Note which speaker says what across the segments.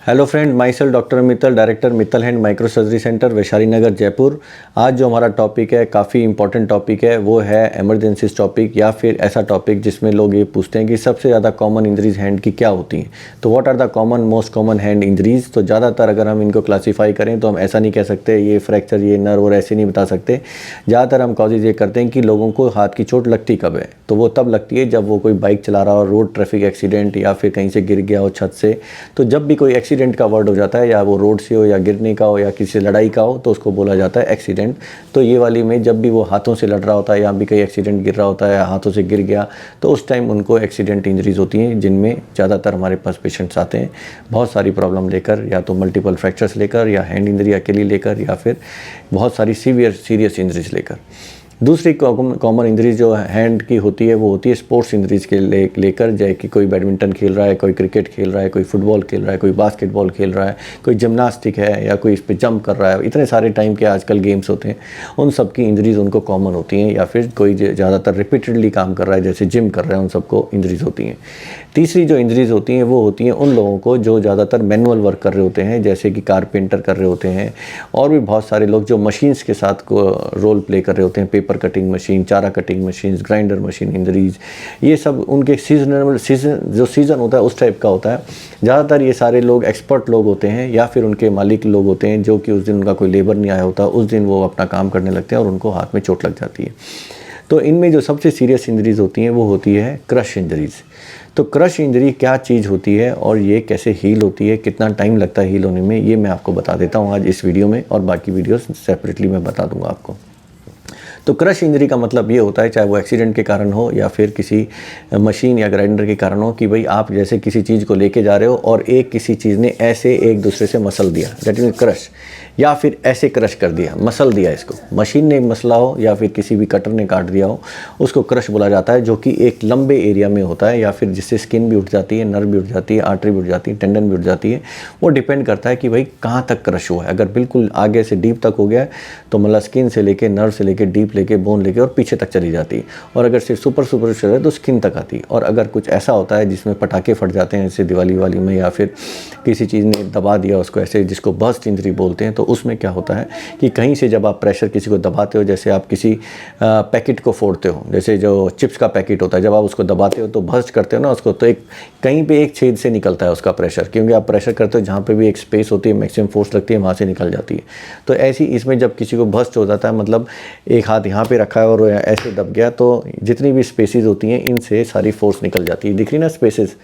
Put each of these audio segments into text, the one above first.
Speaker 1: Hello friend, myself doctor Mittal, director Mittal hand micro surgery centre, Vaishali Nagar, Jaipur. आज जो हमारा topic है काफ़ी इंपॉर्टेंट टॉपिक है, वो है इमरजेंसीज टॉपिक, या फिर ऐसा टॉपिक जिसमें लोग ये पूछते हैं कि सबसे ज़्यादा कॉमन इंजरीज हैंड की क्या होती हैं। तो what are the common most common hand injuries. तो ज़्यादातर अगर हम इनको क्लासीफाई करें तो हम ऐसा नहीं कह सकते ये फ्रैक्चर, ये नर्व और ऐसे नहीं बता सकते। ज़्यादातर हम कॉजेज ये करते हैं कि लोगों को हाथ की चोट लगती कब है। तो वो तब लगती है जब वो कोई बाइक चला रहा हो, रोड ट्रैफिक एक्सीडेंट, या फिर कहीं से गिर गया हो छत से। तो जब भी कोई एक्सीडेंट का वर्ड हो जाता है, या वो रोड से हो या गिरने का हो या किसी लड़ाई का हो, तो उसको बोला जाता है एक्सीडेंट। तो ये वाली में जब भी वो हाथों से लड़ रहा होता है या भी कहीं एक्सीडेंट गिर रहा होता है या हाथों से गिर गया, तो उस टाइम उनको एक्सीडेंट इंजरीज होती हैं, जिनमें ज़्यादातर हमारे पास पेशेंट्स आते हैं बहुत सारी प्रॉब्लम लेकर, या तो मल्टीपल फ्रैक्चर्स लेकर, या हैंड इंजरी अकेली लेकर, या फिर बहुत सारी सीरियस इंजरीज लेकर। दूसरी कॉमन इंजरीज जो हैंड की होती है वो होती है स्पोर्ट्स इंजरीज के लेकर, जैसे कि कोई बैडमिंटन खेल रहा है, कोई क्रिकेट खेल रहा है, कोई फुटबॉल खेल रहा है, कोई बास्केटबॉल खेल रहा है, कोई जिम्नास्टिक है, या कोई इस पर जंप कर रहा है। इतने सारे टाइम के आजकल गेम्स होते हैं, उन सब की इंजरीज उनको कॉमन होती हैं। या फिर कोई ज़्यादातर रिपीटेडली काम कर रहा है, जैसे जिम कर रहा है, उन सबको इंजरीज होती हैं। तीसरी जो इंजरीज होती हैं वो होती हैं उन लोगों को जो ज़्यादातर मैनुअल वर्क कर रहे होते हैं, जैसे कि कारपेंटर कर रहे होते हैं, और भी बहुत सारे लोग जो मशीन्स के साथ को रोल प्ले कर रहे होते हैं, पेपर कटिंग मशीन, चारा cutting machine, grinder machine injuries. ये सब उनके सीज़न होता है उस टाइप का होता है। ज़्यादातर ये सारे लोग एक्सपर्ट लोग होते हैं, या फिर उनके मालिक लोग होते हैं, जो कि उस दिन उनका कोई लेबर नहीं आया होता, उस दिन वो अपना काम करने लगते हैं और उनको हाथ में चोट लग जाती है। तो इनमें जो सबसे सीरियस इंजरीज होती हैं वो होती है क्रश इंजरीज। तो क्रश इंजरी क्या चीज़ होती है और ये कैसे हील होती है, कितना टाइम लगता है हील होने में, ये मैं आपको बता देता हूँ आज इस वीडियो में, और बाकी वीडियोस सेपरेटली मैं बता दूंगा आपको। तो क्रश इंजरी का मतलब ये होता है, चाहे वो एक्सीडेंट के कारण हो या फिर किसी मशीन या ग्राइंडर के कारण हो, कि भाई आप जैसे किसी चीज़ को लेके जा रहे हो और किसी चीज़ ने ऐसे एक दूसरे से मसल दिया, दैट मीन क्रश, या फिर ऐसे क्रश कर दिया, मसल दिया। इसको मशीन ने मसला हो या फिर किसी भी कटर ने काट दिया हो, उसको क्रश बोला जाता है, जो कि एक लंबे एरिया में होता है, या फिर जिससे स्किन भी उठ जाती है, नर्व भी उठ जाती है, आर्टरी भी उठ जाती है, टेंडन भी उठ जाती है। वो डिपेंड करता है कि भाई कहाँ तक क्रश हुआ है। अगर बिल्कुल आगे से डीप तक हो गया है तो मतलब स्किन से लेके, नर्व से लेके, डीप लेके, बोन लेके और पीछे तक चली जाती है। और अगर सिर्फ सुपरफिशियल है तो स्किन तक आती है। और अगर कुछ ऐसा होता है जिसमें पटाखे फट जाते हैं, जैसे दिवाली वाली में, या फिर किसी चीज़ ने दबा दिया उसको ऐसे, जिसको बर्स्ट इंजरी बोलते हैं, तो उसमें क्या होता है कि कहीं से जब आप प्रेशर किसी को दबाते हो, जैसे आप किसी पैकेट को फोड़ते हो, जैसे जो चिप्स का पैकेट होता है, जब आप उसको दबाते हो तो बर्स्ट करते हो ना उसको, तो एक कहीं पे एक छेद से निकलता है उसका प्रेशर, क्योंकि आप प्रेशर करते हो जहाँ पे भी एक स्पेस होती है, मैक्सिमम फोर्स लगती है, वहाँ से निकल जाती है। तो ऐसी इसमें जब किसी को बर्स्ट हो जाता है, मतलब एक हाथ यहाँ पे रखा है और ऐसे दब गया, तो जितनी भी स्पेसेस होती हैं इनसे सारी फोर्स निकल जाती है। दिख रही ना स्पेसेस,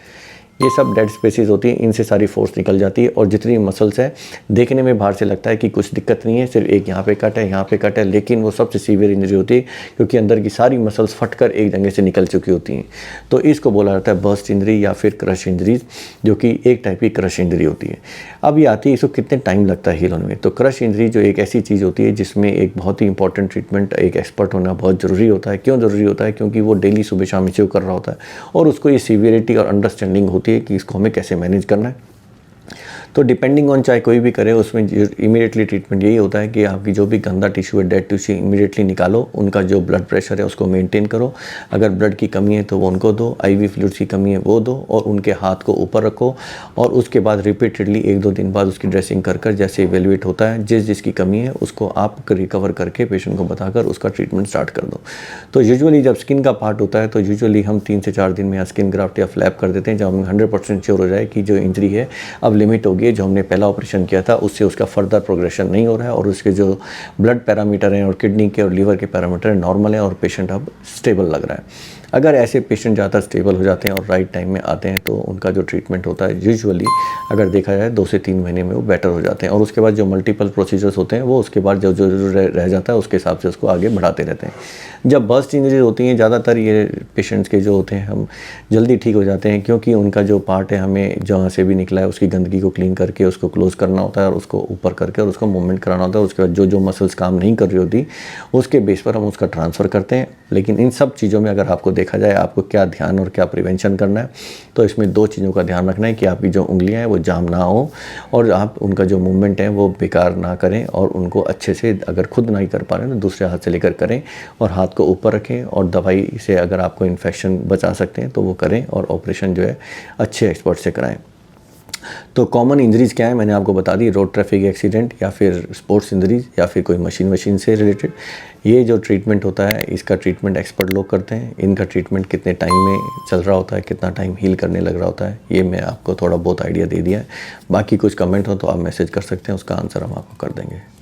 Speaker 1: ये सब डेड स्पेसेस होती हैं, इनसे सारी फोर्स निकल जाती है। और जितनी मसल्स है, देखने में बाहर से लगता है कि कुछ दिक्कत नहीं है, सिर्फ एक यहाँ पे कट है, यहाँ पे कट है, लेकिन वो सबसे सीवियर इंजरी होती है, क्योंकि अंदर की सारी मसल्स फटकर एक जगह से निकल चुकी होती हैं। तो इसको बोला जाता है बर्स्ट इंजरी या फिर क्रश इंजरीज, जो कि एक टाइप की क्रश इंजरी होती है। अब ये आती है इसको कितने टाइम लगता है हील होने में। तो क्रश इंजरी जो एक ऐसी चीज़ होती है जिसमें एक बहुत ही इंपॉर्टेंट ट्रीटमेंट, एक एक्सपर्ट होना बहुत ज़रूरी होता है। क्यों ज़रूरी होता है? क्योंकि वो डेली सुबह शाम इसे कर रहा होता है, और उसको ये सीवियरिटी और अंडरस्टैंडिंग होती है कि इसको हमें कैसे मैनेज करना है। तो डिपेंडिंग ऑन चाहे कोई भी करे, उसमें इमीडिएटली ट्रीटमेंट यही होता है कि आपकी जो भी गंदा टिश्यू है, डेड टिश्यू, इमीडिएटली निकालो। उनका जो ब्लड प्रेशर है उसको मेंटेन करो। अगर ब्लड की कमी है तो वो उनको दो, आईवी फ्लूइड्स की कमी है वो दो, और उनके हाथ को ऊपर रखो। और उसके बाद रिपीटेडली 1-2 दिन बाद उसकी ड्रेसिंग कर कर जैसे इवेलुएट होता है, जिसकी कमी है उसको आप रिकवर करके पेशेंट को बताकर उसका ट्रीटमेंट स्टार्ट कर दो। तो यूजुअली जब स्किन का पार्ट होता है तो यूजुअली हम 3 से 4 दिन में स्किन ग्राफ्ट या फ्लैप कर देते हैं, जब हम 100% श्योर हो जाए कि जो इंजरी है अब लिमिट होगी, जो हमने पहला ऑपरेशन किया था उससे उसका फर्दर प्रोग्रेशन नहीं हो रहा है, और उसके जो ब्लड पैरामीटर हैं और किडनी के और लीवर के पैरामीटर नॉर्मल हैं, और पेशेंट अब स्टेबल लग रहा है। अगर ऐसे पेशेंट ज़्यादातर स्टेबल हो जाते हैं और राइट टाइम में आते हैं, तो उनका जो ट्रीटमेंट होता है यूजुअली अगर देखा जाए 2 से 3 महीने में वो बेटर हो जाते हैं। और उसके बाद जो मल्टीपल प्रोसीजर्स होते हैं वो उसके बाद जो जो रह जाता है उसके हिसाब से उसको आगे बढ़ाते रहते हैं। जब बर्स्ट इंजरी होती हैं, ज़्यादातर ये पेशेंट्स के जो होते हैं हम जल्दी ठीक हो जाते हैं, क्योंकि उनका जो पार्ट है हमें जहाँ से भी निकला है उसकी गंदगी को क्लीन करके उसको क्लोज करना होता है, और उसको ऊपर करके और उसको मूवमेंट कराना होता है। उसके बाद जो मसल्स काम नहीं कर रही होती उसके बेस पर हम उसका ट्रांसफ़र करते हैं। लेकिन इन सब चीज़ों में अगर आपको देखा जाए आपको क्या ध्यान और क्या प्रिवेंशन करना है, तो इसमें 2 चीज़ों का ध्यान रखना है कि आपकी जो उंगलियां हैं वो जाम ना हो, और आप उनका जो मूवमेंट है वो बेकार ना करें, और उनको अच्छे से अगर खुद नहीं कर पा रहे हैं तो दूसरे हाथ से लेकर करें, और हाथ को ऊपर रखें, और दवाई से अगर आपको इन्फेक्शन बचा सकते हैं तो वो करें, और ऑपरेशन जो है अच्छे एक्सपर्ट से कराएं। तो कॉमन इंजरीज़ क्या है मैंने आपको बता दी, रोड ट्रैफिक एक्सीडेंट या फिर स्पोर्ट्स इंजरीज या फिर कोई मशीन से रिलेटेड। ये जो ट्रीटमेंट होता है इसका ट्रीटमेंट एक्सपर्ट लोग करते हैं। इनका ट्रीटमेंट कितने टाइम में चल रहा होता है, कितना टाइम हील करने लग रहा होता है, ये मैं आपको थोड़ा बहुत आइडिया दे दिया है। बाकी कुछ कमेंट हो तो आप मैसेज कर सकते हैं, उसका आंसर हम आपको कर देंगे।